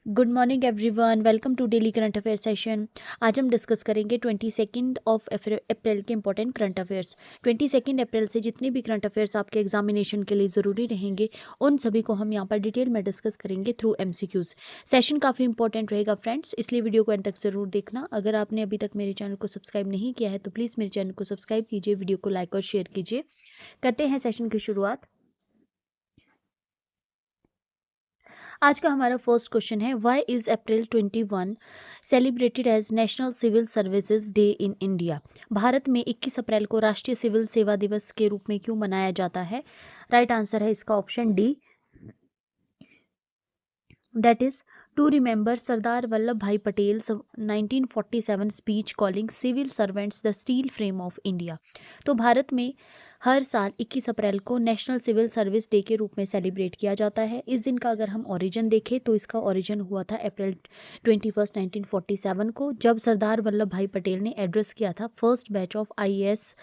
Good morning everyone, welcome to daily current affair session. आज हम discuss करेंगे 22 of April के इंपॉर्टेंट करंट अफेयर्स। 22 अप्रैल से जितने भी करंट अफेयर्स आपके एग्जामिनेशन के लिए ज़रूरी रहेंगे उन सभी को हम यहाँ पर डिटेल में डिस्कस करेंगे थ्रू एमसीक्यूज। सेशन काफ़ी इंपॉर्टेंट रहेगा फ्रेंड्स, इसलिए वीडियो को एंड तक ज़रूर देखना। अगर आपने अभी तक मेरे चैनल को सब्सक्राइब नहीं किया है तो प्लीज़ मेरे चैनल को सब्सक्राइब कीजिए, वीडियो को लाइक और शेयर कीजिए। करते हैं सेशन की शुरुआत। आज का हमारा फर्स्ट क्वेश्चन है, why is April 21 celebrated as national civil services day in India. Bharat में 21 अप्रैल को राष्ट्रीय सिविल सेवा दिवस के रूप में क्यों मनाया जाता है? राइट आंसर है इसका option D, that is to remember Sardar Vallabh Bhai Patel 1947 speech calling civil servants the steel frame of India. तो भारत में हर साल 21 अप्रैल को नेशनल सिविल सर्विस डे के रूप में सेलिब्रेट किया जाता है। इस दिन का अगर हम ओरिजिन देखें तो इसका ओरिजिन हुआ था अप्रैल 21 1947 को, जब सरदार वल्लभ भाई पटेल ने एड्रेस किया था first batch of IAS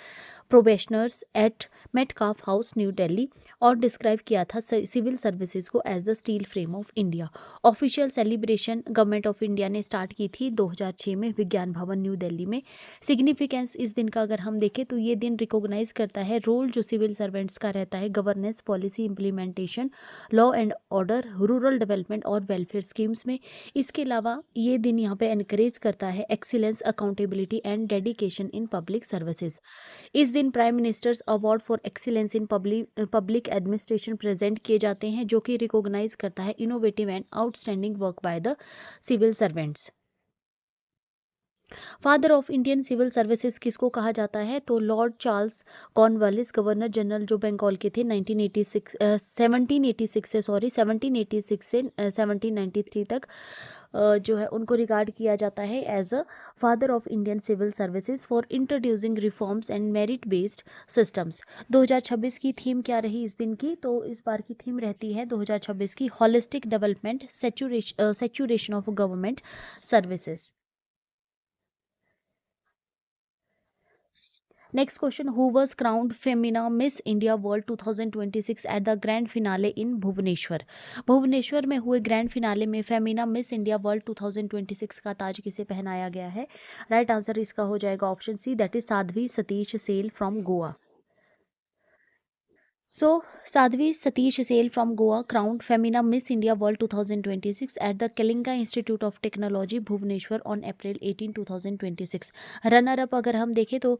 probationers at Metcalfe House New Delhi, और डिस्क्राइब किया था सिविल सर्विसेज को as the steel frame of India. Official celebration government of India ने स्टार्ट की थी 2006 में विज्ञान भवन न्यू दिल्ली में। सिग्निफिकेंस इस दिन का अगर हम देखें तो ये दिन रिकॉग्नाइज करता है रोल जो सिविल सर्वेंट्स का रहता है governance, policy implementation, law and order, rural development और वेलफेयर स्कीम्स में। इसके अलावा ये दिन यहाँ पे एनकरेज करता है excellence, accountability and dedication in public services. इस दिन prime ministers award for excellence in public administration present किए जाते हैं, जो कि रिकॉग्नाइज करता है innovative and outstanding work by the civil servants. Father of Indian civil services किसको कहा जाता है? तो Lord Charles Cornwallis, governor general जो बंगाल के थे 1786 से 1793 तक, जो है उनको रिगार्ड किया जाता है as a father of Indian civil services for introducing reforms and merit based systems. 2026 की थीम क्या रही इस दिन की? तो इस बार की थीम रहती है 2026 की holistic development, saturation of government services. Next question, who was crowned Femina Miss India World 2026 at the grand finale in Bhubaneswar. Bhubaneswar में हुए ग्रैंड फिनाले में फेमिना मिस इंडिया वर्ल्ड 2026 का ताज किसे पहनाया गया है? राइट आंसर इसका हो जाएगा option C, that is Sadhvi Satish Sail from Goa. So Sadhvi Satish Sail from Goa crowned Femina Miss India World 2026 at the Kalinga institute of technology Bhubaneswar on April 18 2026। Runner up अगर हम देखें तो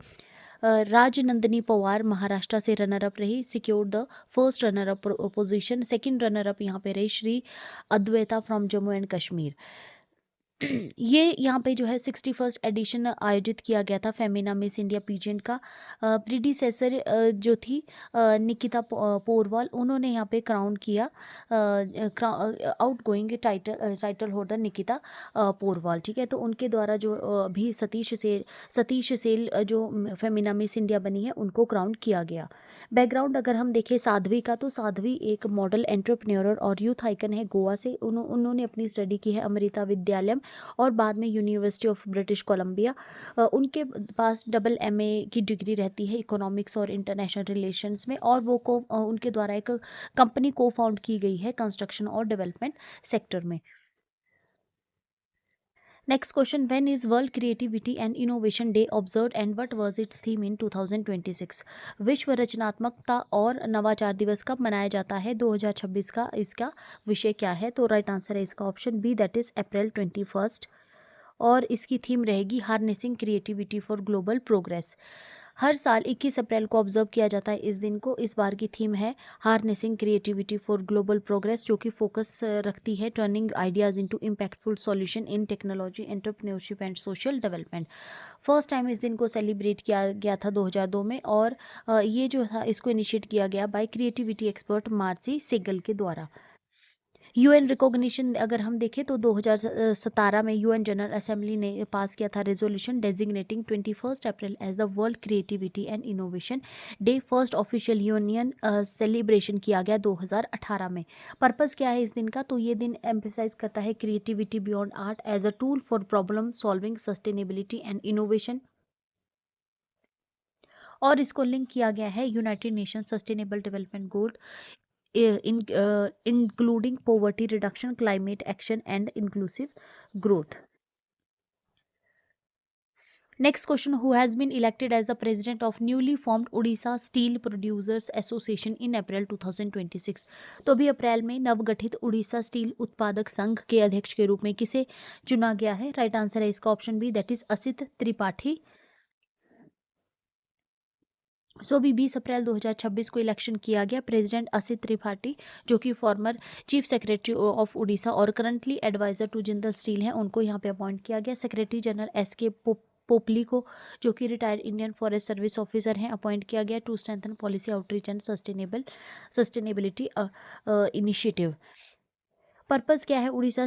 राजनंदिनी पवार महाराष्ट्र से रनर अप रही, secure the first runner up position. Second runner up यहाँ पे रही Shri Advaita from Jammu and Kashmir. ये यहाँ पे जो है 61st एडिशन आयोजित किया गया था फेमिना मिस इंडिया पीजेंट का। प्रीडिसेसर जो थी निकिता पोरवाल, उन्होंने यहाँ पे क्राउन किया out going title holder Nikita Porwal. ठीक है, तो उनके द्वारा जो अभी सतीश सेल जो फेमिना मिस इंडिया बनी है उनको क्राउन किया गया। बैकग्राउंड अगर हम देखें साध्वी का, तो साध्वी एक मॉडल एंटरप्रेन्योर और यूथ आइकन है गोवा से। उन्होंने अपनी स्टडी की है अमृता विद्यालयम और बाद में यूनिवर्सिटी ऑफ ब्रिटिश कोलंबिया। उनके पास डबल एमए की डिग्री रहती है इकोनॉमिक्स और इंटरनेशनल रिलेशंस में, और वो उनके द्वारा एक कंपनी को फाउंड की गई है कंस्ट्रक्शन और डेवलपमेंट सेक्टर में। Next question, when is world Creativity and Innovation day observed and what was it's theme in 2026। विश्व रचनात्मकता और नवाचार दिवस कब मनाया जाता है 2026 का? इसका विषय क्या है? तो राइट आंसर है इसका option B, that is April 21, और इसकी थीम रहेगी harnessing creativity for global progress. हर साल 21 अप्रैल को ऑब्जर्व किया जाता है इस दिन को। इस बार की थीम है harnessing creativity for global progress, जो कि फोकस रखती है turning ideas into impactful solution in technology, entrepreneurship and social development. First time इस दिन को सेलिब्रेट किया गया था 2002 में, और ये जो था इसको इनिशिएट किया गया by creativity expert Marcy Segal के द्वारा। यूएन रिकॉग्निशन अगर हम देखें तो 2017 में यूएन जनरल असेंबली ने पास किया था resolution designating 21 April as the World Creativity and Innovation Day. First official union celebration किया गया 2018 में। पर्पस क्या है इस दिन का? तो ये दिन एम्फेसाइज करता है creativity beyond art as a tool for problem solving, sustainability and innovation, और इसको लिंक किया गया है United Nation sustainable development goal including poverty reduction, climate action, and inclusive growth. Next question: Who has been elected as the president of newly formed Odisha Steel Producers Association in April 2026? तो अभी अप्रैल में नवगठित Orissa steel उत्पादक संघ के अध्यक्ष के रूप में किसे चुना गया है? राइट आंसर है इसका option B, that is Asit Tripathi. So अभी 20 अप्रैल 2026 को इलेक्शन किया गया। प्रेसिडेंट असित त्रिपाठी जो कि former chief secretary of Orissa और currently adviser to Jindal Steel हैं, उनको यहाँ पे अपॉइंट किया गया। सेक्रेटरी जनरल एस के पोपली को जो कि retired Indian forest service officer हैं, अपॉइंट किया गया to strengthen policy outreach and sustainability initiative. Purpose क्या है उड़ीसा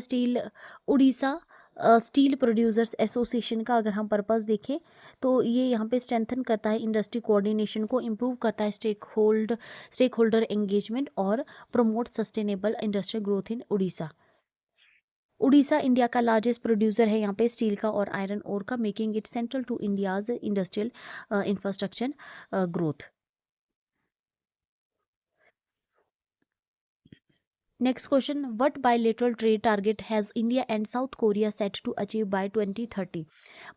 स्टील प्रोड्यूसर्स एसोसिएशन का? अगर हम पर्पस देखें तो ये यहाँ पे स्ट्रेंथन करता है इंडस्ट्री कोऑर्डिनेशन को, इम्प्रूव करता है स्टेक होल्डर एंगेजमेंट और promote sustainable industrial growth in Orissa. Orissa India का लार्जेस्ट प्रोड्यूसर है यहाँ पे स्टील का और आयरन ओर का, making it central to India's industrial infrastructure growth. Next question: What bilateral trade target has India and South Korea set to achieve by 2030?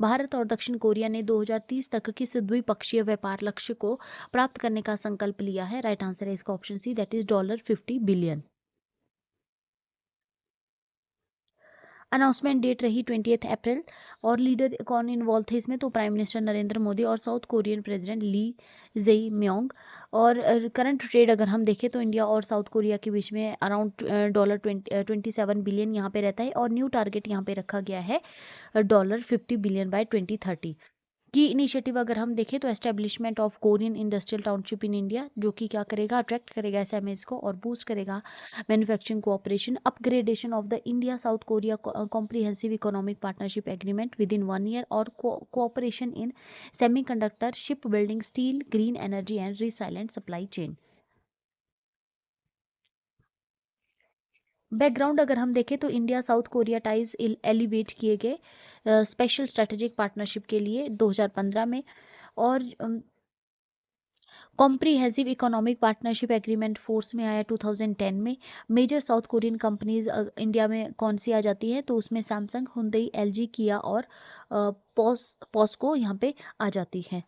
Bharat और दक्षिण Korea ने 2030 तक किस द्विपक्षीय व्यापार लक्ष्य को प्राप्त करने का संकल्प लिया है? राइट आंसर है इसका option C, that is $50 billion. Announcement date रही 20 अप्रैल और लीडर कौन इन्वॉल्व थे इसमें? तो प्राइम मिनिस्टर नरेंद्र मोदी और साउथ कोरियन प्रेसिडेंट ली जेई म्योंग। और करंट ट्रेड अगर हम देखें तो इंडिया और साउथ कोरिया के बीच में अराउंड $27 बिलियन यहाँ पे रहता है और न्यू टारगेट यहाँ पे रखा गया है $50 बिलियन बाय 2030। की इनिशिएटिव अगर हम देखें तो establishment of Korean industrial township in India, जो कि क्या करेगा, अट्रैक्ट करेगा एसएमएस को और बूस्ट करेगा manufacturing cooperation. Upgradation of the India South Korea comprehensive economic partnership agreement within 1 year और cooperation in semiconductor, shipbuilding, steel, green energy and resilient supply chain. Background अगर हम देखें तो India South Korea ties elevate किए गए special strategic partnership के लिए 2015 में और comprehensive economic partnership agreement force में आया 2010 में। Major South Korean companies India में कौन सी आ जाती है? तो उसमें सैमसंग, हुंडई, एलजी, किया और पॉस्को यहाँ पे आ जाती है।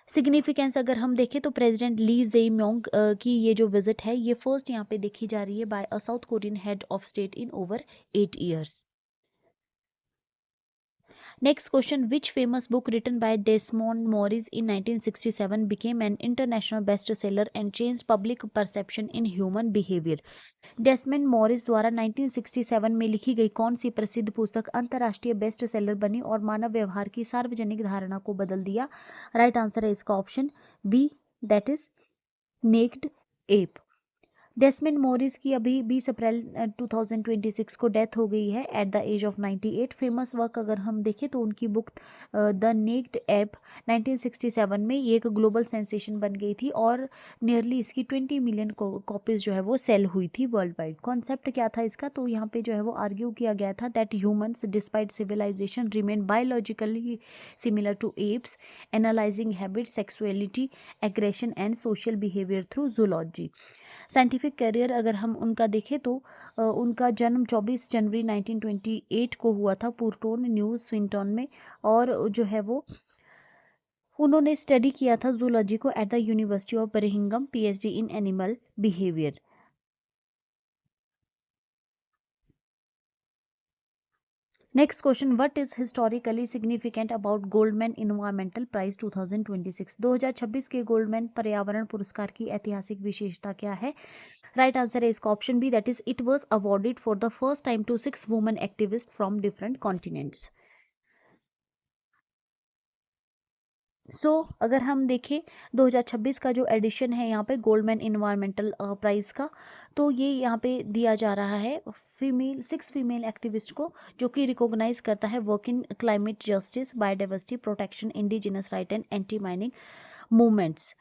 सिग्निफिकेंस अगर हम देखें तो प्रेसिडेंट ली जेई म्योंग की ये जो विजिट है ये फर्स्ट यहाँ पे देखी जा रही है by a South Korean head of state in over 8 years। Next question: Which famous book written by Desmond Morris in 1967 became an international bestseller and changed public perception in human behavior? Desmond Morris द्वारा 1967 में लिखी गई कौन सी प्रसिद्ध पुस्तक अंतर्राष्ट्रीय best seller बनी और मानव व्यवहार की सार्वजनिक धारणा को बदल दिया? राइट आंसर है इसका option B, that is naked ape. Desmond Morris की अभी 20 अप्रैल 2026 को डेथ हो गई है at the age of 98। Famous work अगर हम देखें तो उनकी बुक द नेक्ड ऐप 1967 में ये एक ग्लोबल सेंसेशन बन गई थी और नियरली इसकी 20 मिलियन कॉपीज जो है वो सेल हुई थी वर्ल्ड वाइड। कॉन्सेप्ट क्या था इसका? तो यहाँ पे जो है वो आर्ग्यू किया गया था that humans despite civilisation remain biologically similar to apes, analysing habit, sexuality, aggression and social behaviour through zoology. Scientific career अगर हम उनका देखें तो उनका जन्म 24 जनवरी 1928 को हुआ था पुर्टोन, न्यू स्विंटन में और जो है वो उन्होंने स्टडी किया था जूलॉजी को at the university of Birmingham, PhD in animal behaviour. Next question: what is historically significant about Goldman environmental prize 2026? 2026 के गोल्डमैन पर्यावरण पुरस्कार की ऐतिहासिक विशेषता क्या है? राइट आंसर है इसका option B, that is it was awarded for the first time to 6 women activist from different continents. So अगर हम देखें 2026 का जो एडिशन है यहाँ पे गोल्डमैन इन्वायरमेंटल प्राइज का, तो ये यहाँ पे दिया जा रहा है 6 फीमेल एक्टिविस्ट को जो कि रिकॉग्नाइज करता है work in climate justice, biodiversity protection, indigenous right and anti mining movements.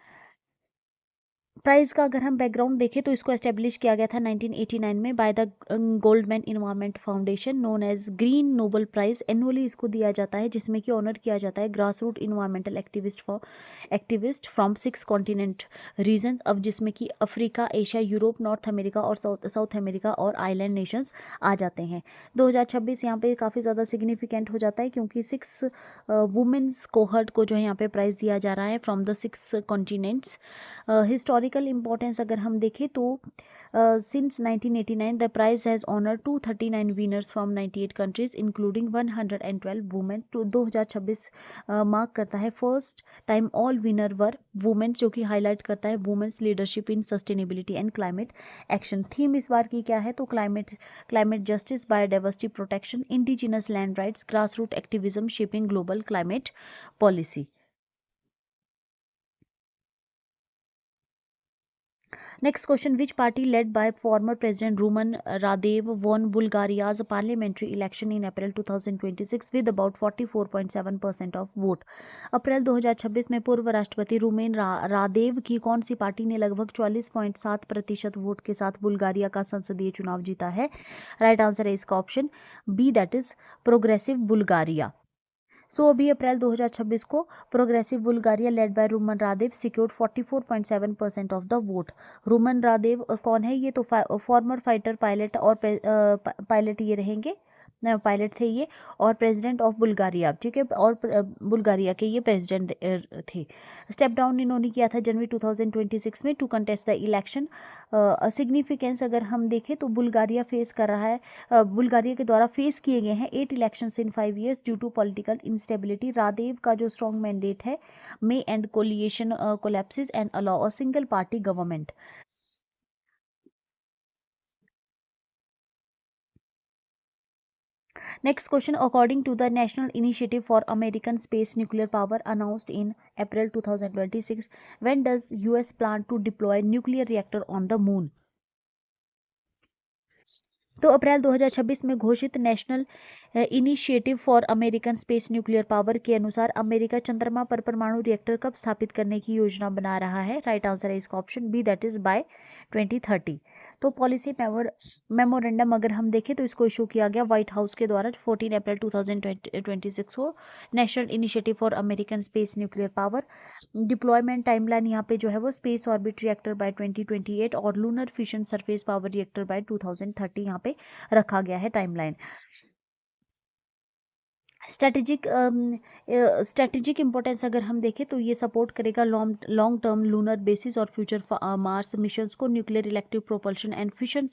Prize का अगर हम बैकग्राउंड देखें तो इसको एस्टेब्लिश किया गया था 1989 में by the Goldman environment foundation known as green Nobel prize. Annually इसको दिया जाता है जिसमें कि ऑनर किया जाता है grass root environmental activist from 6 continent regions, अब जिसमें कि Africa, Asia, Europe, North America और साउथ अमेरिका और आइलैंड नेशंस आ जाते हैं। 2026 यहाँ पे काफ़ी ज़्यादा सिग्निफिकेंट हो जाता है क्योंकि 6 वुमेन्स कोहर्ट को जो है यहाँ पे प्राइज़ दिया जा रहा है from the 6 continents. Historical importance अगर हम देखें तो since 1989 the prize has honour 239 winners from 98 countries including 112 womens. तो 2026 मार्क करता है first time all winner were womens, जो कि हाईलाइट करता है womens leadership in sustainability and climate action. Theme इस बार की क्या है तो climate justice, biodiversity protection, indigenous land rights, grass root activism shaping global climate policy. Next question, which party led by former President Rumen Radev won Bulgaria's parliamentary election in April 2026 with about 44.7% of vote? अप्रैल 2026 में पूर्व राष्ट्रपति rumen रादेव की कौन सी party ने लगभग 44.7% vote के साथ बुल्गारिया का संसदीय चुनाव जीता है? राइट आंसर है इसका option B, that is Progressive Bulgaria. So अभी अप्रैल 2026 को Progressive Bulgaria led by Rumen Radev secured 44.7% of the vote. Rumen Radev कौन है? ये तो फॉर्मर फाइटर पायलट और पायलट ये रहेंगे, पायलट थे ये, और प्रेसिडेंट ऑफ बुल्गारिया, ठीक है, और बुल्गारिया के ये प्रेसिडेंट थे। स्टेप डाउन इन्होंने किया था जनवरी 2026 में to contest the election. Significance अगर हम देखें तो बुल्गारिया फेस कर रहा है, बुल्गारिया के द्वारा फेस किए गए हैं 8 elections in 5 years due to political instability. Radev का जो स्ट्रॉन्ग मैंडेट है may end coalition collapses and allow a single party government. Next question, according to the National Initiative for American Space Nuclear Power announced in April 2026, when does US plan to deploy nuclear reactor on the moon? तो अप्रैल 2026 में घोषित national initiative for American space nuclear power के अनुसार America चंद्रमा पर परमाणु reactor कब स्थापित करने की योजना बना रहा है? राइट आंसर है इसका option B, that is by 2030। तो पॉलिसी मेमोरेंडम अगर हम देखें तो इसको इशू किया गया व्हाइट हाउस के द्वारा 14 अप्रैल 2026 को। National initiative for American space nuclear power deployment timeline यहाँ पे जो है वो स्पेस ऑर्बिट रिएक्टर बाय 2028 और lunar fission surface power reactor by 2030 यहाँ पे रखा गया है टाइमलाइन। स्ट्रेटेजिक इंपॉर्टेंस अगर हम देखें तो ये सपोर्ट करेगा लॉन्ग टर्म लूनर बेसिस और फ्यूचर मार्स मिशंस को, nuclear electric propulsion and fission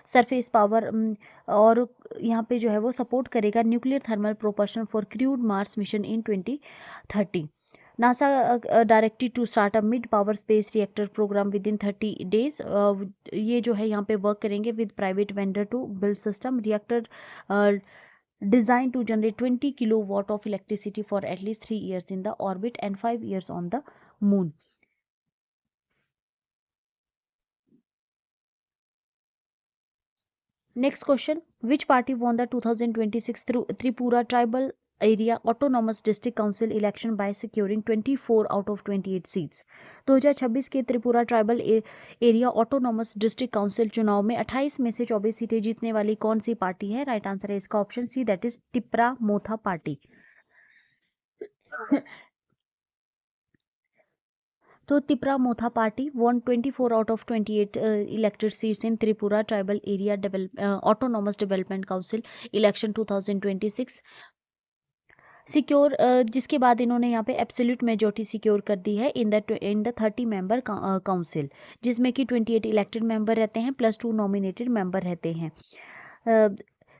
surface power, और यहाँ पे जो है वो सपोर्ट करेगा nuclear thermal propulsion for crude Mars mission in 2030। NASA directed to start a mid power space reactor program within 30 days। ये जो है यहाँ पे वर्क करेंगे with private vendor to build system reactor designed to generate 20 kilowatt of electricity for at least 3 years in the orbit and 5 years on the moon। Next question, which party won the 2026 Tripura Tribal Area Autonomous District Council election by securing 24 out of 28 seats? 2026 के Tripura tribal area autonomous district council चुनाव में 28 में से 24 सीटें जीतने वाली कौन सी पार्टी है? राइट आंसर है इसका option C, that is Tipra Motha party. तो Tipra Motha party won 24 out of 28 elected seats in Tripura Tribal Area Autonomous Development Council election 2026 secure, जिसके बाद इन्होंने यहाँ पे एब्सोल्यूट मेजॉरिटी सिक्योर कर दी है इन द 30 मेंबर काउंसिल, जिसमें कि 28 इलेक्टेड मेंबर रहते हैं प्लस 2 नॉमिनेटेड मेंबर रहते हैं।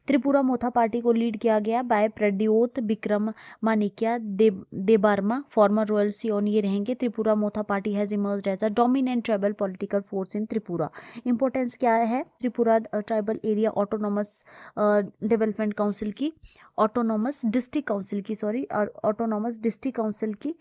त्रिपुरा मोथा पार्टी को लीड किया गया by Pradyot Bikram Manikya Debbarma former royal scion ये रहेंगे। Tripura Motha party has emerged as a dominant tribal political force in Tripura. Importance क्या है Tripura tribal area autonomous development council की? ऑटोनॉमस डिस्ट्रिक्ट काउंसिल की, सॉरी, और ऑटोनॉमस डिस्ट्रिक्ट काउंसिल की।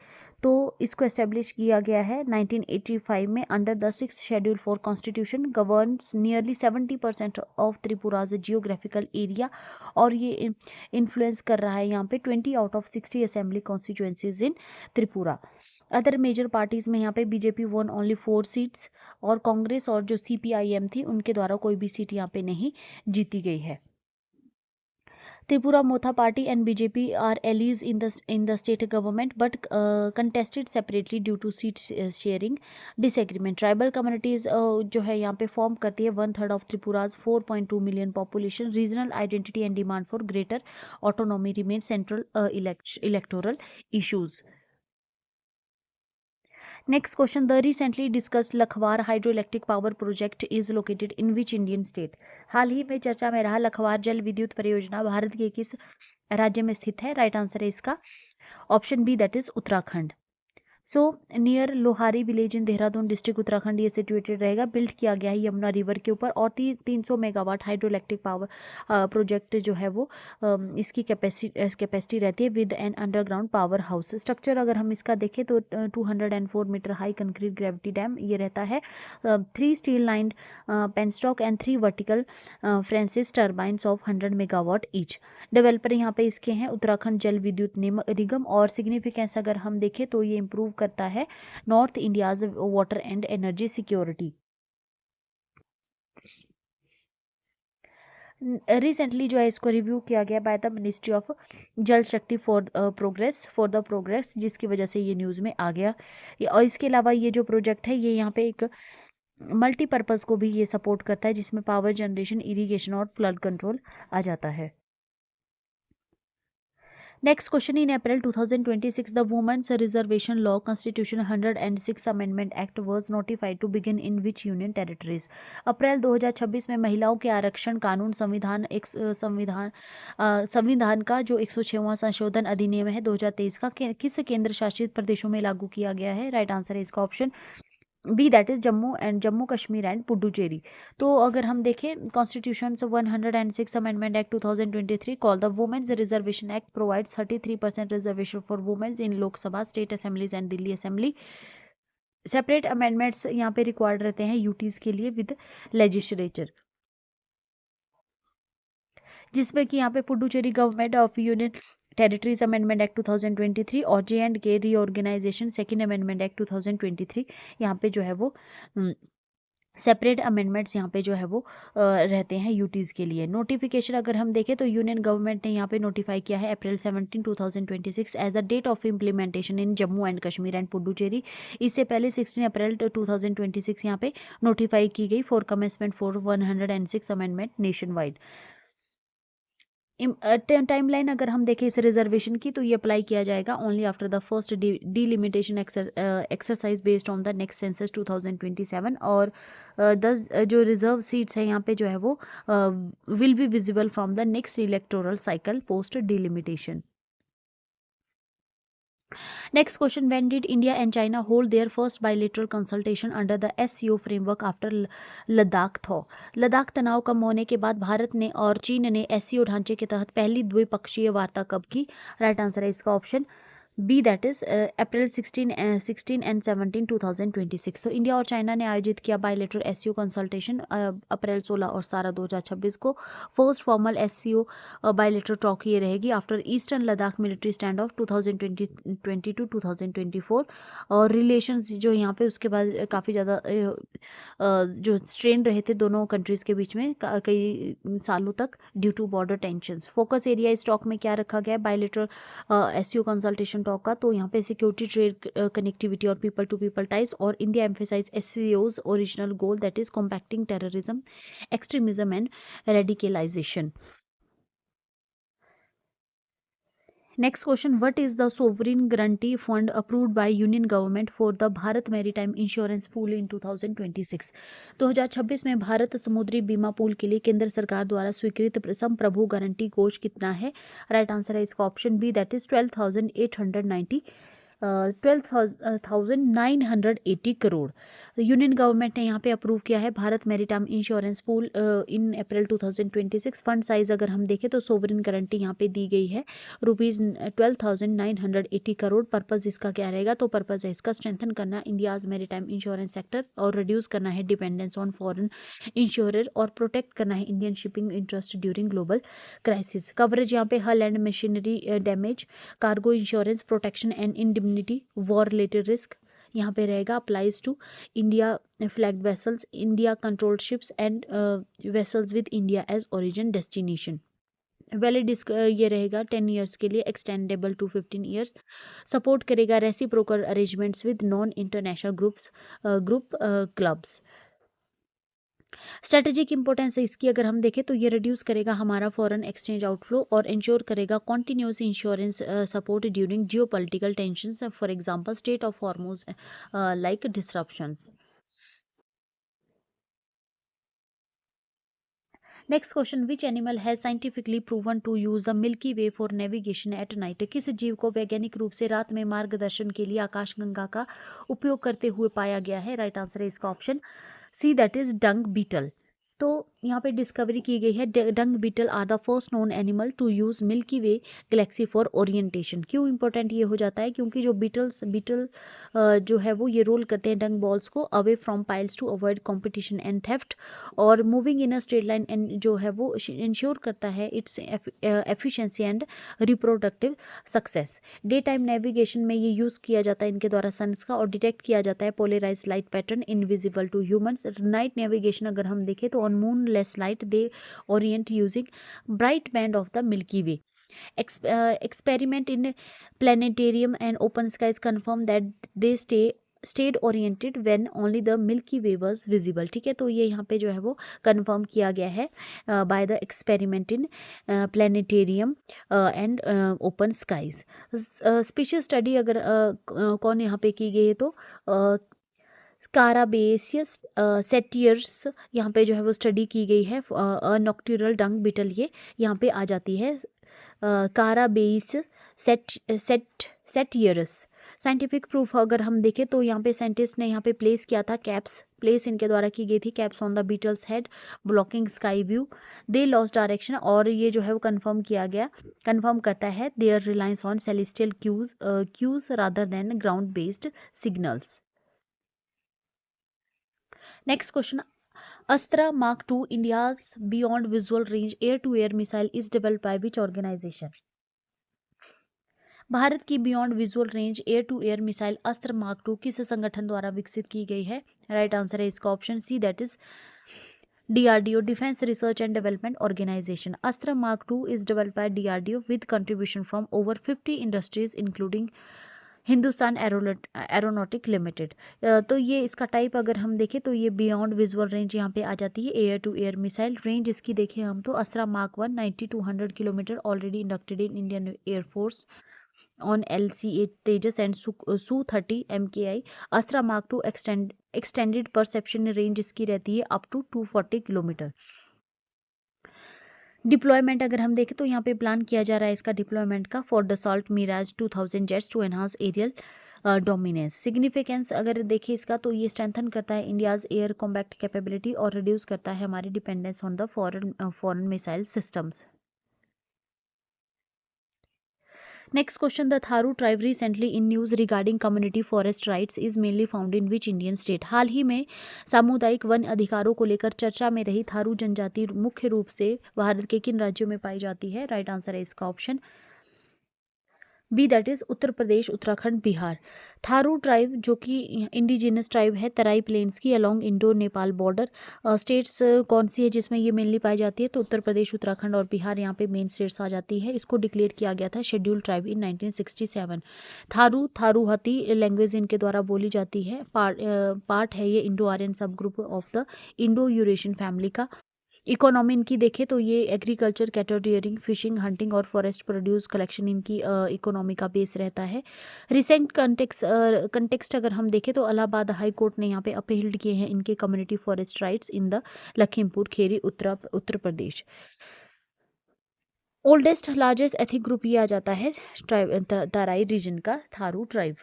तो इसको एस्टेब्लिश किया गया है 1985 में under the 6th schedule for constitution, governs nearly 70% of Tripura's geographical area, और ये इन्फ्लुएंस कर रहा है यहाँ पे 20 out of 60 assembly constituencies in Tripura. Other major parties में यहाँ पे बीजेपी वन ओनली 4 सीट्स, और कांग्रेस और जो सीपीआईएम थी उनके द्वारा कोई भी सीट यहाँ पे नहीं जीती गई है। Tripura Motha Party and BJP are allies in the state government, but contested separately due to seat sharing disagreement. Tribal communities जो है यहाँ पे फॉर्म करती है 1/3 of Tripura's 4.2 million population. Regional identity and demand for greater autonomy remain central electoral issues. Next question, the recently discussed Lakhwar hydroelectric power project is located in which Indian state? हाल ही में चर्चा में रहा लखवार जल विद्युत परियोजना भारत के किस राज्य में स्थित है? राइट आंसर है इसका option B, that is Uttarakhand. So near Lohari village in Dehradun district Uttarakhand ये सिचुएटेड रहेगा। बिल्ड किया गया है यमुना रिवर के ऊपर, और 300 मेगावाट हाइड्रोइलेक्ट्रिक पावर प्रोजेक्ट जो है वो इसकी कैपेसिटी रहती है with an underground power house. Structure अगर हम इसका देखें तो 204 metre high concrete gravity dam ये रहता है, 3 steel lined penstock and 3 vertical Francis turbines of 100 megawatt each. Developer यहाँ पे इसके हैं उत्तराखंड जल विद्युत निगम, और सिग्निफिकेंस अगर हम देखें तो ये इंप्रूव करता है north India's water and energy security. Recently जो है इसको रिव्यू किया गया बाय द मिनिस्ट्री ऑफ जल शक्ति फॉर द प्रोग्रेस, जिसकी वजह से ये न्यूज़ में आ गया। और इसके अलावा ये जो प्रोजेक्ट है ये यहाँ पे एक मल्टीपर्पज़ को भी ये सपोर्ट करता है, जिसमें पावर जनरेशन, इरिगेशन और फ्लड कंट्रोल आ जाता है। Next question, in April 2026, the Women's Reservation Law Constitution 106th Amendment Act was notified to begin in which union territories? अप्रैल 2026 में महिलाओं के आरक्षण कानून संविधान का जो 106वां संशोधन अधिनियम है 2023 का किस केंद्र शासित प्रदेशों में लागू किया गया है? राइट आंसर है इसका option B, that is Jammu Kashmir and Puducherry. तो अगर हम देखें constitution 106 amendment act 2023 call the women's reservation act provides 33% reservation for women's in Lok Sabha, state assemblies and Delhi assembly. Separate amendments यहाँ पे रिक्वायर्ड रहते हैं यूटीज के लिए विद लेजिस्लेचर, जिसमें कि यहाँ पे Puducherry government of union territories amendment act 2023 और J&K reorganisation second amendment act 2023 यहाँ पे जो है वो सेपरेट अमेंडमेंट्स यहाँ पे जो है वो रहते हैं यूटीज के लिए। नोटिफिकेशन अगर हम देखें तो यूनियन गवर्नमेंट ने यहाँ पे नोटिफाई किया है April 17, 2026 as the date of implementation in Jammu and Kashmir and Puducherry. इससे पहले 16 अप्रैल 2026 यहाँ पे नोटिफाई की गई for commencement for 106 amendment nation wide. Timeline अगर हम देखें इस रिजर्वेशन की तो ये अप्लाई किया जाएगा only after the first delimitation exercise based on the next census 2027, और 10 जो रिजर्व सीट्स है यहाँ पे जो है वो will be visible from the next electoral cycle post delimitation. Next question, when did India and China hold their first bilateral consultation under the SCO framework after Ladakh thaw? Ladakh तनाव कम होने के बाद भारत ने और चीन ने SCO ढांचे के तहत पहली द्विपक्षीय वार्ता कब की? राइट आंसर है इसका option B, that is April 16 and 17, 2026। तो इंडिया और चाइना ने आयोजित किया बायलेटरल SCO कंसल्टेशन अप्रैल 16 और 17, 2026 को। First formal SCO bilateral talk ये रहेगी after eastern Ladakh military standoff 2020 to 2024, और रिलेशंस जो यहाँ पे उसके बाद काफ़ी ज़्यादा जो स्ट्रेन रहे थे दोनों कंट्रीज़ के बीच में कई सालों तक due to border tensions. Focus area इस टॉक में क्या रखा गया है बायलेटरल SCO कंसल्टेशन टॉक का? तो यहाँ पे सिक्योरिटी, ट्रेड, कनेक्टिविटी और पीपल टू पीपल टाइज, और India emphasise SCO's original goal that is compacting terrorism, extremism and radicalisation. Next question, what is the sovereign guarantee fund approved by union government for the Bharat Maritime Insurance Pool in 2026? 2026 में भारत समुद्री बीमा pool के लिए केंद्र सरकार द्वारा स्वीकृत संप्रभु गारंटी कोष कितना है? राइट आंसर है इसका option B, that is 12,890 12,980 crore. Union government ने यहाँ पे अप्रूव किया है Bharat maritime insurance pool in April 2026। Fund size अगर हम देखें तो सोवरेन गारंटी यहाँ पे दी गई है ₹12,980 करोड़। पर्पस इसका क्या रहेगा, तो पर्पस है इसका स्ट्रेंथन करना इंडियाज मैरीटाइम इंश्योरेंस सेक्टर और रिड्यूस करना है डिपेंडेंस ऑन फॉरेन इंश्योरर और प्रोटेक्ट करना है Indian shipping interest during global crisis. Coverage यहाँ पे hull and machinery damage, cargo insurance, protection and indemnity, war related risk यहाँ पे रहेगा। Applies to India flagged vessels, India controlled ships and vessels with India as origin destination. Valid ये रहेगा 10 years के लिए, extendable to 15 years. Support करेगा reciprocal arrangements with non international group clubs. Strategic importance इसकी अगर हम देखें तो ये रिड्यूस करेगा हमारा फॉरेन एक्सचेंज आउटफ्लो और इंश्योर करेगा continuous insurance support during geopolitical tension, for example state of Hormuz like disruptions. Next question, which animal has scientifically proven to use the Milky Way for navigation at night. किस जीव को वैज्ञानिक रूप से रात में मार्गदर्शन के लिए आकाशगंगा का उपयोग करते हुए पाया गया है। राइट आंसर है इसका option C, that is dung beetle. तो यहाँ पे डिस्कवरी की गई है dung beetle are the first known animal to use Milky Way galaxy for orientation. क्यों इंपॉर्टेंट ये हो जाता है, क्योंकि जो बीटल जो है वो ये रोल करते हैं डंग बॉल्स को away from piles to avoid competition and theft, और moving in a straight line and जो है वो इंश्योर करता है its efficiency and reproductive success. Daytime navigation में ये यूज़ किया जाता है इनके द्वारा सन्स का, और डिटेक्ट किया जाता है polarise light pattern invisible to humans. Night navigation अगर हम देखें तो on moonless light they orient using bright band of the Milky Way. Experiment in planetarium and open skies confirm that they stayed oriented when only the Milky Way was visible। ठीक है, तो ये यहाँ पे जो है वो कंफर्म किया गया है by the experiment in planetarium and open skies. Special study अगर कौन यहाँ पे की गई है तो स्काराबेसियस सेटियर्स यहाँ पे जो है वो स्टडी की गई है। नॉक्टुरल डंग बीटल ये यहाँ पे आ जाती है। काराबेस सेटियरस। साइंटिफिक प्रूफ अगर हम देखें तो यहाँ पे साइंटिस्ट ने यहाँ पे प्लेस किया था कैप्स, प्लेस इनके द्वारा की गई थी caps on the beetle's head blocking sky view. They lost direction, और ये जो है वो कंफर्म करता है their reliance on celestial cues rather than ground based signals. Next question, Astra Mark II, India's beyond visual range air-to-air missile is developed by which organization? Bharat की beyond visual range air to air missile Astra mark 2 किस संगठन द्वारा विकसित की गई है। Right answer है इसका option C, that is DRDO, defence research and development organisation. Astra mark 2 is developed by DRDO with contribution from over 50 industries including Hindustan aeronautic limited. तो ये इसका टाइप अगर हम देखें तो ये बियॉन्ड विजुअल रेंज यहाँ पे आ जाती है air to air missile range. इसकी देखें हम तो Astra mark 1 90 to 100 kilometre already inducted in Indian air force on LCA Tejas and Su-30 MKI। Astra mark 2 extended perception range इसकी रहती है अप टू 240 किलोमीटर। डिप्लॉयमेंट अगर हम देखें तो यहाँ पे प्लान किया जा रहा है इसका डिप्लॉयमेंट का for the salt Mirage 2000 jets to enhance aerial dominance. Significance अगर देखें इसका तो ये स्ट्रेंथन करता है इंडियाज एयर कॉम्बैट कैपेबिलिटी और रिड्यूस करता है हमारी dependence on the foreign missile systems. Next question, the Tharu tribe recently in news regarding community forest rights is mainly found in which Indian state? हाल ही में सामुदायिक one अधिकारों को लेकर चर्चा में रही थारू जनजाति मुख्य रूप से भारत के किन राज्यों में पाई जाती है। राइट आंसर है इसका option B, that is Uttar Pradesh, Uttarakhand, Bihar. Tharu tribe जो कि इंडिजिनस ट्राइब है तराई प्लेन्स की along Indo Nepal border. States कौन सी है जिसमें ये मेनली पाई जाती है तो उत्तर प्रदेश, उत्तराखंड और बिहार यहाँ पे मेन स्टेट्स आ जाती है। इसको डिक्लेयर किया गया था शेड्यूल ट्राइब इन 1967। थारूहाती लैंग्वेज इनके द्वारा बोली जाती है। पार्ट है ये इंडो आर्यन सब group of the Indo Eurasian family का। इकोनॉमी इनकी देखें तो ये एग्रीकल्चर, कैटल फिशिंग, हंटिंग और फॉरेस्ट प्रोड्यूस कलेक्शन इनकी इकोनॉमी का बेस रहता है। रिसेंट कंटेक्स्ट अगर हम देखें तो इलाहाबाद हाई कोर्ट ने यहाँ पे अपील्ड किए हैं इनके community forest rights in the Lakhimpur Kheri Uttar Pradesh. Oldest largest ethnic group ये आ जाता है तराई रीजन का Tharu tribe.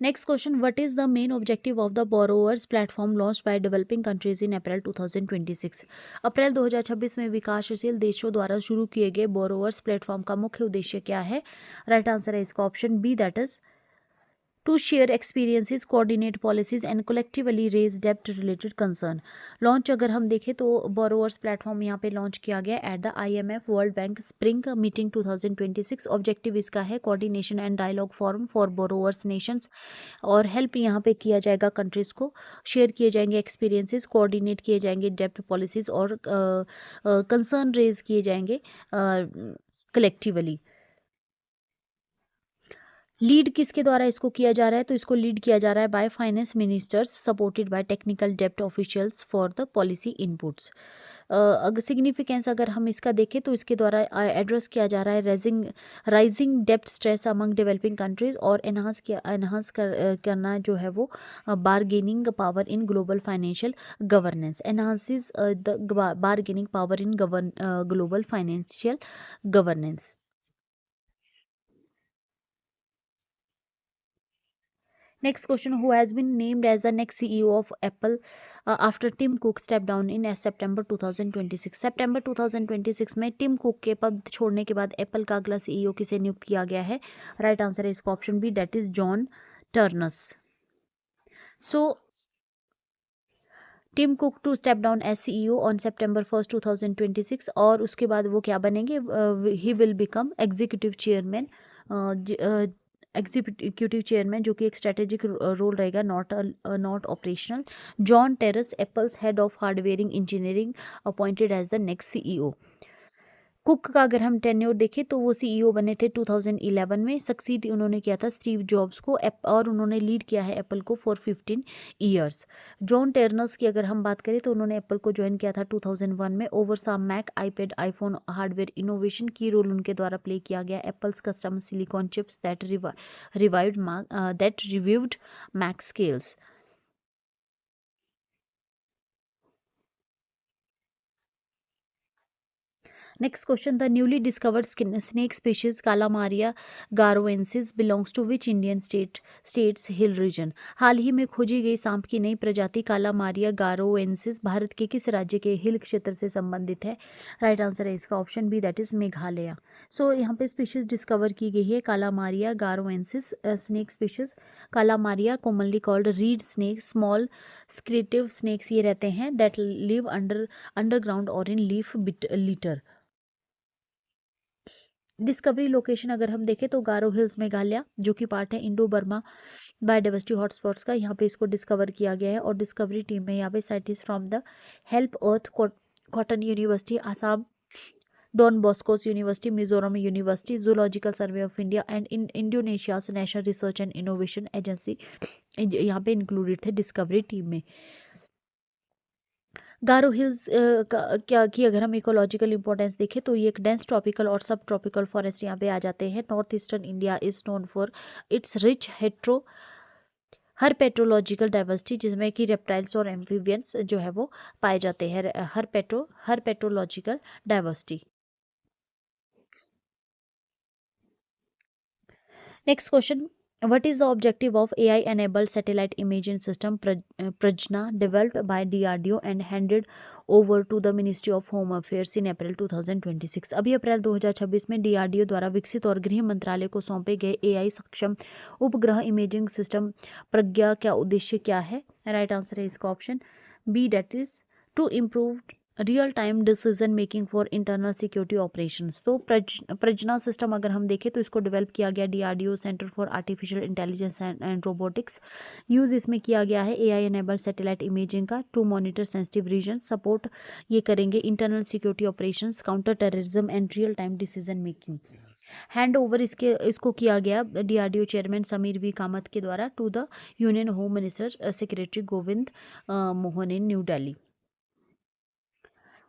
Next question, what is the main objective of the borrowers platform launched by developing countries in April 2026? April 2026 में विकासशील देशों द्वारा शुरू किए गए बोरोवर्स प्लेटफॉर्म का मुख्य उद्देश्य क्या है? राइट आंसर है इसका option B, that is to share experiences, coordinate policies and collectively raise debt related concern. Launch अगर हम देखें तो बोरोवर्स प्लेटफॉर्म यहाँ पे लॉन्च किया गया at the IMF world bank spring meeting 2026। Objective इसका है coordination and dialogue forum for borrowers nations, और हेल्प यहाँ पे किया जाएगा कंट्रीज को, शेयर किए जाएंगे एक्सपीरियंसेस, कोऑर्डिनेट किए जाएंगे डेप्ट पॉलिसीज और कंसर्न रेज किए जाएंगे कलेक्टिवली। लीड किसके द्वारा इसको किया जा रहा है? तो इसको लीड किया जा रहा है by finance ministers supported by technical डेप्ट officials for the policy inputs. अगर सिग्निफिकेंस अगर हम इसका देखें तो इसके द्वारा एड्रेस किया जा रहा है राइजिंग डेप्ट स्ट्रेस अमंग डेवलपिंग कंट्रीज, और करना जो है वो bargaining power in global financial governance, enhances the bargaining power in global financial governance. Next question, who has been named as the next CEO of Apple after Tim Cook stepped down in September 2026? September 2026 में Tim cook के पद छोड़ने के बाद Apple का अगला CEO किसे नियुक्त किया गया है? राइट आंसर है इसका option B, that is John Ternus. So Tim Cook to step down as CEO on September 1st 2026, और उसके बाद वो क्या बनेंगे? He will become executive chairman, executive chairman जो कि एक स्ट्रेटेजिक रोल रहेगा, not operational. John Ternus, Apple's head of hardware engineering, appointed as the next CEO। Cook का अगर हम टेन्योर देखें तो वो CEO बने थे 2011 में, सक्सीड उन्होंने किया था स्टीव जॉब्स को, और उन्होंने लीड किया है एप्पल को फॉर 15 ईयर्स। जॉन टेर्नर्स की अगर हम बात करें तो उन्होंने एप्पल को ज्वाइन किया था 2001 में, oversaw Mac, iPad, iPhone hardware innovation की रोल उनके द्वारा प्ले किया गया। Apple's custom silicon chips that revived Mac scales. Next question, the newly discovered snake species Calamaria garoensis belongs to which Indian state's hill region? हाल ही में खोजी गई सांप की नई प्रजाति कालामारिया गारोएंसिस भारत के किस राज्य के हिल क्षेत्र से संबंधित है? राइट आंसर है इसका option B, that is Meghalaya. So यहाँ पे स्पीशीज डिस्कवर की गई है Calamaria garoensis snake species. Calamaria commonly called reed snake, small secretive snakes ये रहते हैं दैट लिव अंडरग्राउंड और in leaf litter. Discovery location अगर हम देखें तो गारो हिल्स मेघालय, जो कि पार्ट है इंडो बर्मा बायोडाइवर्सिटी हॉटस्पॉट्स का, यहाँ पे इसको डिस्कवर किया गया है। और डिस्कवरी टीम में यहाँ पे scientist from the help earth Cotton University Assam, Don Bosco's University Mizoram University, Zoological Survey of India and Indonesia's National Research and Innovation Agency यहाँ पे इंक्लूडेड थे डिस्कवरी टीम में। गारो हिल्स क्या की अगर हम इकोलॉजिकल इंपॉर्टेंस देखें तो ये एक डेंस ट्रॉपिकल और सब ट्रॉपिकल फॉरेस्ट यहाँ पे आ जाते हैं। North eastern India is known for its rich her petrological diversity, जिसमें कि रेप्टाइल्स और एम्फीबियंस जो है वो पाए जाते हैं। हर petrological diversity. Next question, what is the objective of AI enabled satellite imaging system Prajna developed by DRDO and handed over to the Ministry of Home Affairs in April 2026? अभी April 2026 में DRDO द्वारा विकसित और गृह मंत्रालय को सौंपे गए AI सक्षम उपग्रह इमेजिंग सिस्टम प्रज्ञा का उद्देश्य क्या है? राइट आंसर है इसका option B, that is to improve real time decision making for internal security operations. तो प्रजना सिस्टम अगर हम देखें तो इसको डेवलप किया गया DRDO centre for artificial intelligence and robotics. Use इसमें किया गया है AI एनेबल सैटेलाइट इमेजिंग का to monitor sensitive region, support ये करेंगे internal security operations, counter terrorism and real time decision making. Hand over इसको किया गया DRDO chairman Sameer V Kamat के द्वारा to the union home minister secretary Govind Mohan in New Delhi.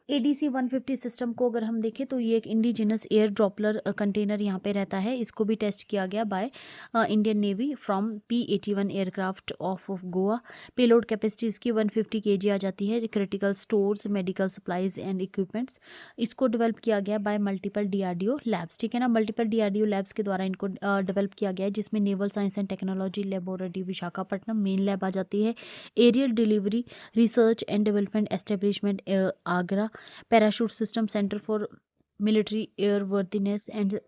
ADC 150 system को अगर हम देखें तो ये एक इंडिजिनस एयर ड्रॉपलर कंटेनर यहाँ पे रहता है। इसको भी टेस्ट किया गया by Indian navy from P-81 aircraft of Goa. Payload capacity इसकी 150 kg आ जाती है। Critical stores, medical supplies and equipments. इसको डेवलप किया गया बाय मल्टीपल DRDO लैब्स, ठीक है ना। मल्टीपल DRDO लैब्स के द्वारा इनको डेवलप किया गया है, जिसमें naval science and technology laboratory Visakhapatnam main lab आ जाती है। Aerial delivery research and development establishment Agra. Parachute system centre for military airworthiness and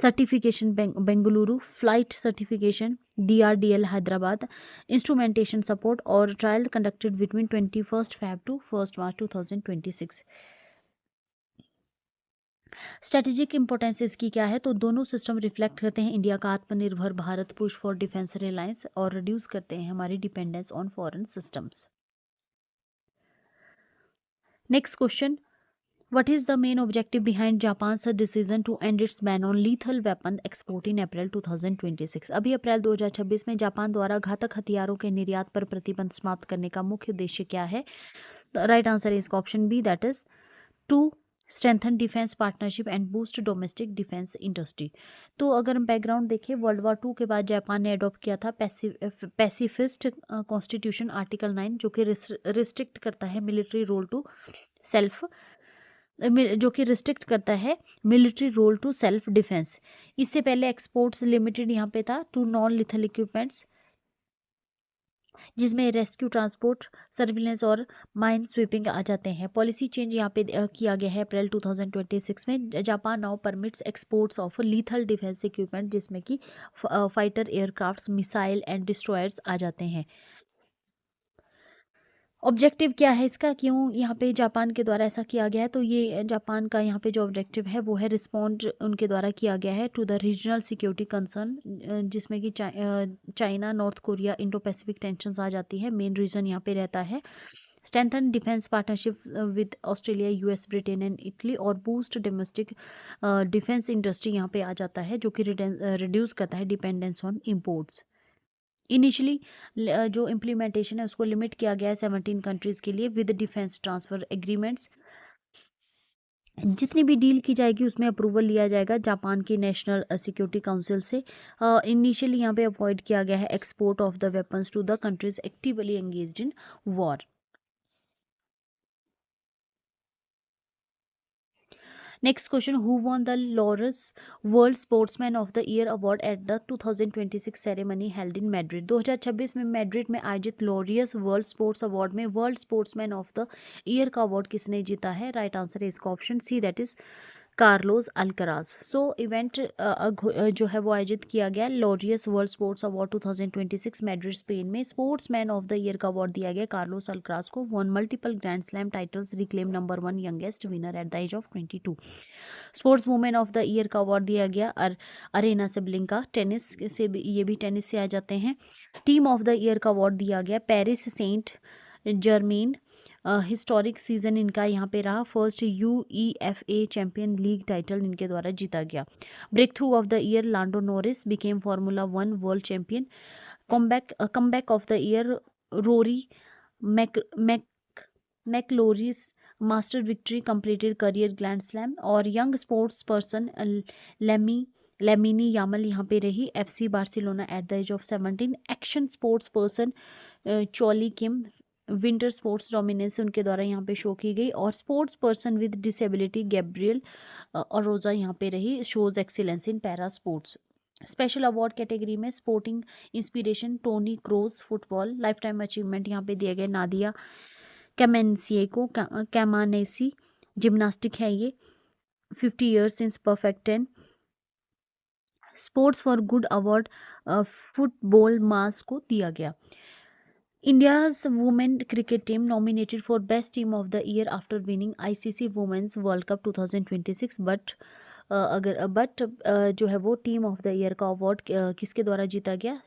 certification Bengaluru. Flight certification DRDL Hyderabad. Instrumentation support और trial conducted between 21 Feb to 1 March 2026। Strategic importance इसकी क्या है, तो दोनों system reflect करते हैं इंडिया का आत्मनिर्भर Bharat push for defence Reliance और रिड्यूस करते हैं हमारी dependence on foreign systems. Next question, what is the main objective behind Japan's decision to end its ban on lethal weapon export in April 2026? अभी April 2026 में जापान द्वारा घातक हथियारों के निर्यात पर प्रतिबंध समाप्त करने का मुख्य उद्देश्य क्या है? राइट आंसर है इसका option B, that is to strengthen defence partnership and boost domestic defence industry. तो अगर हम बैकग्राउंड देखें, वर्ल्ड वॉर 2 के बाद जापान ने अडॉप्ट किया था पैसिफिस्ट कॉन्स्टिट्यूशन आर्टिकल 9, जो कि रिस्ट्रिक्ट करता है मिलिट्री रोल टू सेल्फ, जो कि रिस्ट्रिक्ट करता है military role to self defence. इससे पहले एक्सपोर्ट्स लिमिटेड यहाँ पे था टू नॉन लिथल इक्विपमेंट्स, जिसमें रेस्क्यू, ट्रांसपोर्ट, सर्विलेंस और माइन स्वीपिंग आ जाते हैं। पॉलिसी चेंज यहाँ पे किया गया है अप्रैल 2026 में। Japan now permits exports of lethal defence equipment, जिसमें कि fighter aircraft, missile and destroyers आ जाते हैं। ऑब्जेक्टिव क्या है इसका, क्यों यहाँ पे जापान के द्वारा ऐसा किया गया है, तो ये जापान का यहाँ पे जो ऑब्जेक्टिव है वो है रिस्पॉन्ड उनके द्वारा किया गया है to the regional security concern, जिसमें कि China, North Korea, Indo Pacific tensions आ जाती है। मेन रीजन यहाँ पे रहता है strengthen defence partnership with Australia, US, Britain and Italy, और बूस्ट डोमेस्टिक डिफेंस इंडस्ट्री यहाँ पे आ जाता है, जो कि रिड्यूस करता है डिपेंडेंस ऑन इम्पोर्ट्स। इनिशियली जो इम्प्लीमेंटेशन है उसको लिमिट किया गया है 17 कंट्रीज़ के लिए विद डिफेंस ट्रांसफ़र एग्रीमेंट्स। जितनी भी डील की जाएगी उसमें अप्रूवल लिया जाएगा जापान की नेशनल सिक्योरिटी काउंसिल से। इनिशियली यहाँ पे अवॉइड किया गया है export of the weapons to the countries actively engaged in war. Next question, who won the Laureus world sportsman of the year award at the 2026 ceremony held in Madrid? 2026 में Madrid में आयोजित Laureus world sports award में world sportsman of the year का award किसने जीता है? Right answer है इसका option C, that is Carlos Alcaraz. So event जो है वो आयोजित किया गया Laureus world sports award 2026 Madrid Spain में। Sports man of the year का अवार्ड दिया गया कार्लोस अल्कराज को। Won multiple grand slam titles, reclaim number 1 youngest winner at the age of 22। Sports women of the year का award दिया गया Arena सेबलिंका, tennis से ये भी टेनिस से आ जाते हैं। टीम ऑफ द ईयर का अवार्ड दिया गया Paris Saint Germain. Historic season इनका यहाँ पे रहा, first UEFA champion league title इनके द्वारा जीता गया। Breakthrough of the year Lando Norris became Formula 1 world champion. Comeback of the year Rory McIlroy master victory completed career grand slam. और young sports person Lamine Yamal यहाँ पे रही, FC Barcelona at the age of 17। Action sports person Chloe Kim, winter sports dominance उनके द्वारा यहाँ पे show की गई। और sports person with disability Gabriel Araujo यहाँ पे रही, shows excellence in para sports. Special award category में sporting inspiration Toni Kroos football. Lifetime achievement यहाँ पे दिया गया नादिया कैमानेसी, जिम्नास्टिक है ये, 50 years since perfect 10। Sports for good award football मास को दिया गया। India's women cricket team nominated for best team of the year after winning ICC Women's World Cup 2026, but जो है वो टीम ऑफ द ईयर का अवार्ड किसके द्वारा जीता गया?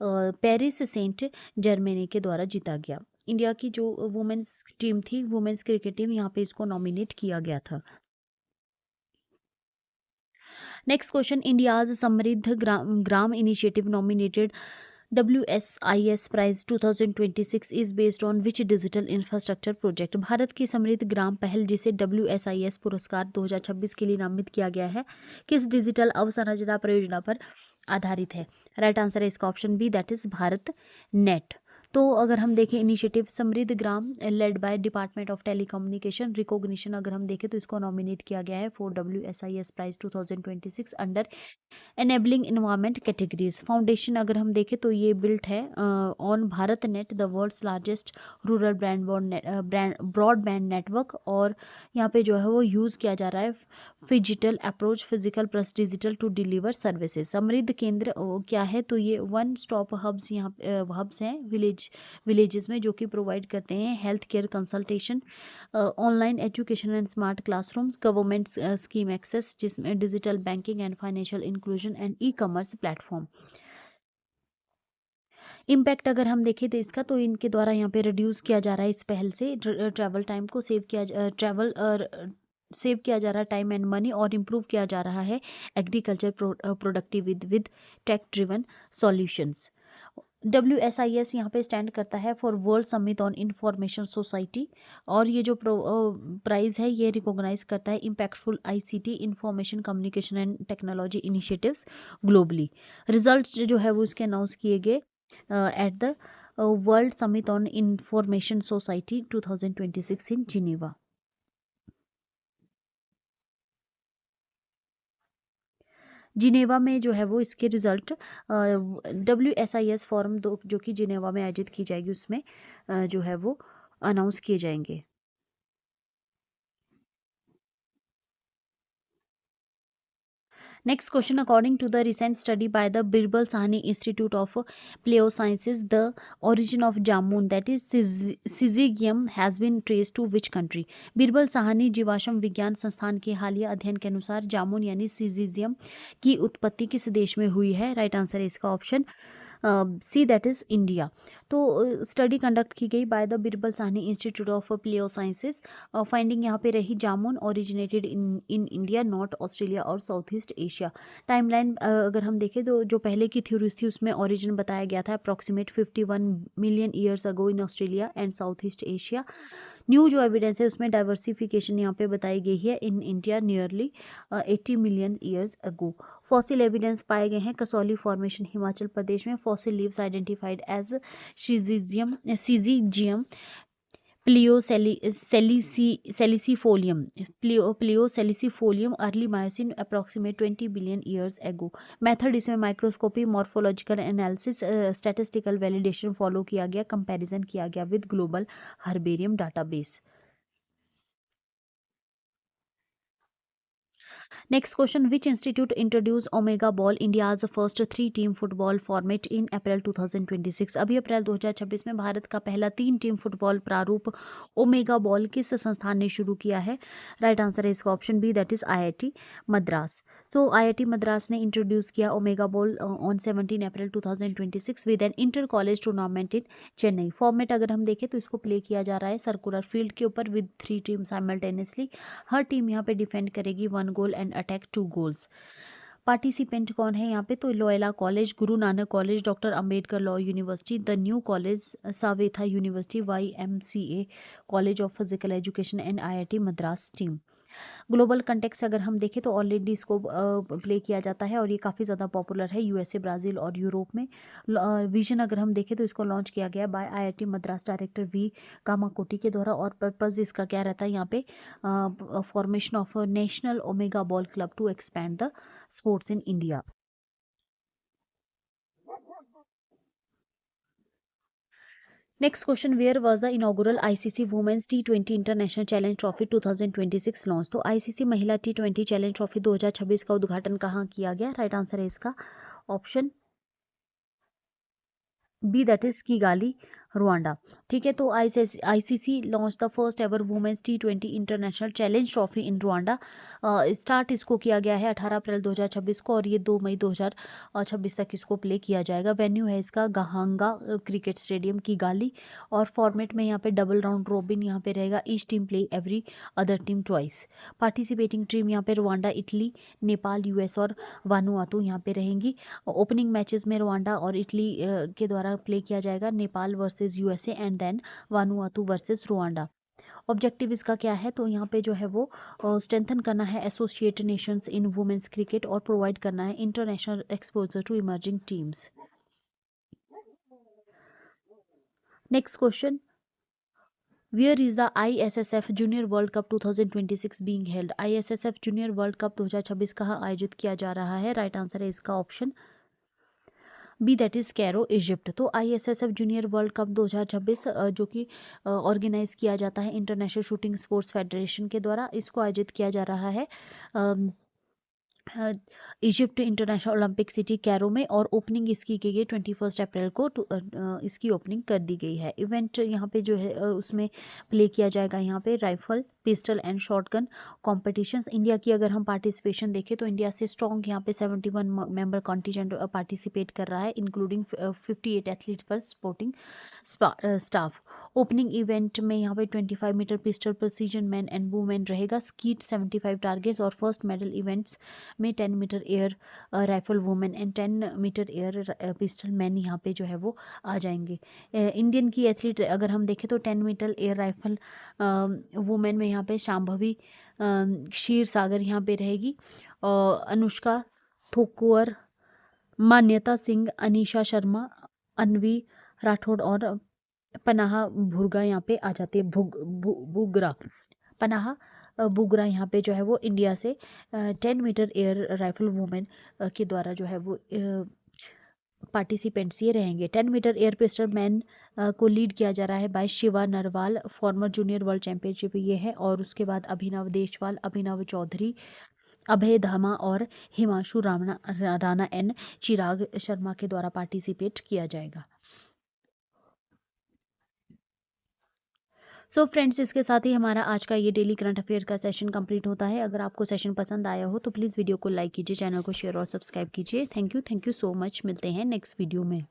पेरिस सेंट जर्मनी के द्वारा जीता गया। इंडिया की जो वुमेन्स टीम थी, वुमेन्स क्रिकेट टीम, यहाँ पे इसको नॉमिनेट किया गया था। Next question, India's Samriddh Gram initiative nominated WSIS prize 2026 is based on which digital infrastructure project. Bharat की समृद्ध ग्राम पहल जिसे WSIS पुरस्कार 2026 के लिए नामित किया गया है, किस डिजिटल अवसंरचना परियोजना पर आधारित है? राइट आंसर है इसका option B, that is Bharat net. तो अगर हम देखें initiative Samriddh Gram led by department of telecommunication recognition, अगर हम देखें तो इसको नॉमिनेट किया गया है for WSIS prize 2026 under enabling environment categories. Foundation अगर हम देखें तो ये बिल्ट है on Bharat net, the world's largest rural broadband network, और यहाँ पे जो है वो यूज़ किया जा रहा है phygital approach, physical plus digital to deliver services. Samriddh Kendra क्या है, तो ये वन स्टॉप हब्स यहाँ हब्स हैं विलेजेस में, जो कि प्रोवाइड करते हैं health care consultation, online education and smart classrooms, government scheme access जिसमें digital banking and financial inclusion and e commerce platform. Impact अगर हम देखें तो इसका, तो इनके द्वारा यहाँ पे रिड्यूस किया जा रहा है इस पहल से ट्रैवल टाइम को सेव किया जा रहा है टाइम एंड मनी, और इम्प्रूव किया जा रहा है agriculture productivity with tech driven solutions. WSIS यहाँ पे स्टैंड करता है for world summit on information society, और ये जो प्राइज़ है ये रिकॉग्नाइज करता है impactful ICT information communication and technology initiatives globally. Results जो है वो इसके अनाउंस किए गए at the world summit on information society 2026 in Geneva. Geneva में जो है वो इसके रिजल्ट WSIS फोरम दो जो कि जिनेवा में आयोजित की जाएगी उसमें जो है वो अनाउंस किए जाएंगे। Next question, according to the recent study by the Birbal Sahni Institute of Paleosciences, the origin of jamun, that is Syzygium, has been traced to which country? Birbal Sahni जीवाश्म विज्ञान संस्थान के हालिया अध्ययन के अनुसार जामुन यानी सिजिजियम की उत्पत्ति किस देश में हुई है? राइट आंसर है इसका option C, that is India. तो स्टडी कंडक्ट की गई by the Birbal Sahni institute of palaeo sciences. Finding यहाँ पे रही jamun originated in India, not Australia और साउथ ईस्ट एशिया। टाइमलाइन अगर हम देखें तो जो पहले की थ्योरीज थी उसमें ओरिजिन बताया गया था approximate 51 million years ago in Australia and South East Asia. New जो एविडेंस है उसमें डाइवर्सिफिकेशन यहाँ पे बताई गई है in India nearly 80 million years ago. Fossil evidence पाए गए हैं कसौली फॉर्मेशन हिमाचल प्रदेश में। Fossil leaves identified as Syzygium pliosalicifolium early Miocene approximate 20 billion years ago. Method इसमें microscopy, morphological analysis, statistical validation follow किया गया, कंपैरिजन किया गया with global herbarium database. Next question, which institute introduced Omega Ball, India's first 3-team football format in April 2026? अभी April 2026 में भारत का पहला 3-टीम football प्रारूप ओमेगा बॉल किस संस्थान ने शुरू किया है? राइट आंसर है इसका option B, that is IIT Madras. तो IIT मद्रास ने इंट्रोड्यूस किया omega ball on 17 April 2026 with an inter college tournament in Chennai. Format अगर हम देखें तो इसको प्ले किया जा रहा है सर्कुलर फील्ड के ऊपर विद 3 टीम साइमल्टेनियसली। हर टीम यहाँ पे डिफेंड करेगी 1 goal and attack 2 goals. Participant कौन है यहाँ पे, तो Loyola college, Guru Nanak college, doctor Ambedkar law university, the new college, Saveetha university, YMCA college of physical education and IIT Madras team. Global context अगर हम देखें तो ऑलरेडी इसको प्ले किया जाता है और ये काफ़ी ज़्यादा पॉपुलर है USA, ब्राज़ील और यूरोप में। विजन अगर हम देखें तो इसको लॉन्च किया गया by IIT Madras director V Kamakoti के द्वारा, और पर्पज़ इसका क्या रहता है यहाँ पे, formation of national omega ball club to expand the sports in India. Next question, where was the inaugural ICC Women's T20 International Challenge Trophy 2026 launch? तो ICC महिला T20 चैलेंज ट्रॉफी 2026 का उद्घाटन कहाँ किया गया? राइट आंसर है इसका option B, that is Kigali Rwanda. ठीक है, तो ICC launch the first ever women's T20 international challenge trophy in Rwanda. Start इसको किया गया है 18 अप्रैल 2026 को, और ये 2 मई 2026 तक इसको प्ले किया जाएगा। वेन्यू है इसका गहांगा क्रिकेट स्टेडियम किगाली, और फॉर्मेट में यहाँ पे डबल राउंड रोबिन यहाँ पे रहेगा। Each team play every other team twice. Participating team यहाँ पे रुआंडा, इटली, नेपाल, यूएस और वानुआतू यहाँ पे रहेंगी। ओपनिंग मैचेस में रुआंडा और इटली के द्वारा प्ले किया जाएगा। Nepal versus USA and then Vanuatu versus Rwanda. Objective इसका क्या है, तो यहाँ पे जो है वो स्ट्रेंथन करना है associate nations in women's cricket, और प्रोवाइड करना है international exposure to emerging teams. Next question, where is the ISSF junior world cup 2026 being held. ISSF junior world cup 2026 कहाँ आयोजित किया जा रहा है? राइट आंसर है इसका option B, that is Cairo, Egypt. तो ISSF जूनियर वर्ल्ड कप 2026 जो कि ऑर्गेनाइज किया जाता है इंटरनेशनल शूटिंग स्पोर्ट्स फेडरेशन के द्वारा, इसको आयोजित किया जा रहा है Egypt international Olympic city Cairo में, और ओपनिंग इसकी की गई 21 अप्रैल को। इसकी ओपनिंग कर दी गई है। इवेंट यहाँ पे जो है उसमें प्ले किया जाएगा यहाँ पे rifle, pistol and shotgun competitions. India की अगर हम पार्टिसिपेशन देखें तो इंडिया से स्ट्रॉन्ग यहाँ पे 71 मेंबर कॉन्टिजेंट पार्टिसिपेट कर रहा है, including 58 athletes per sporting staff. Opening event में यहाँ पे 25 metre pistol precision man and women रहेगा, स्कीट 75 टारगेट्स, और फर्स्ट मेडल इवेंट्स में 10 metre air rifle women and 10 metre air pistol man यहाँ पे जो है वो आ जाएंगे। इंडियन की एथलीट अगर हम देखें तो 10 मीटर एयर राइफल वुमेन में यहाँ पे शांभवी क्षीर सागर यहाँ पे रहेगी, और अनुष्का थोकुअर, मान्यता सिंह, अनीशा शर्मा, अन्वी राठौड़ और पनाहा भुर्गा यहाँ पे आ जाती है। बुगरा, पनाहा बुगरा यहाँ पे जो है वो इंडिया से 10 मीटर एयर राइफल वुमेन के द्वारा जो है वो पार्टिसिपेंट्स ये रहेंगे। 10 मीटर एयर पिस्टल मैन को लीड किया जा रहा है by Shiva Narwal, former junior world championship ये है, और उसके बाद अभिनव देशवाल, अभिनव चौधरी, अभय धामा और हिमांशु राणा एंड चिराग शर्मा के द्वारा पार्टिसिपेट किया जाएगा। सो फ्रेंड्स, इसके साथ ही हमारा आज का ये डेली करंट अफेयर का सेशन कंप्लीट होता है। अगर आपको सेशन पसंद आया हो तो प्लीज़ वीडियो को लाइक कीजिए, चैनल को शेयर और सब्सक्राइब कीजिए। Thank you so much. मिलते हैं नेक्स्ट वीडियो में।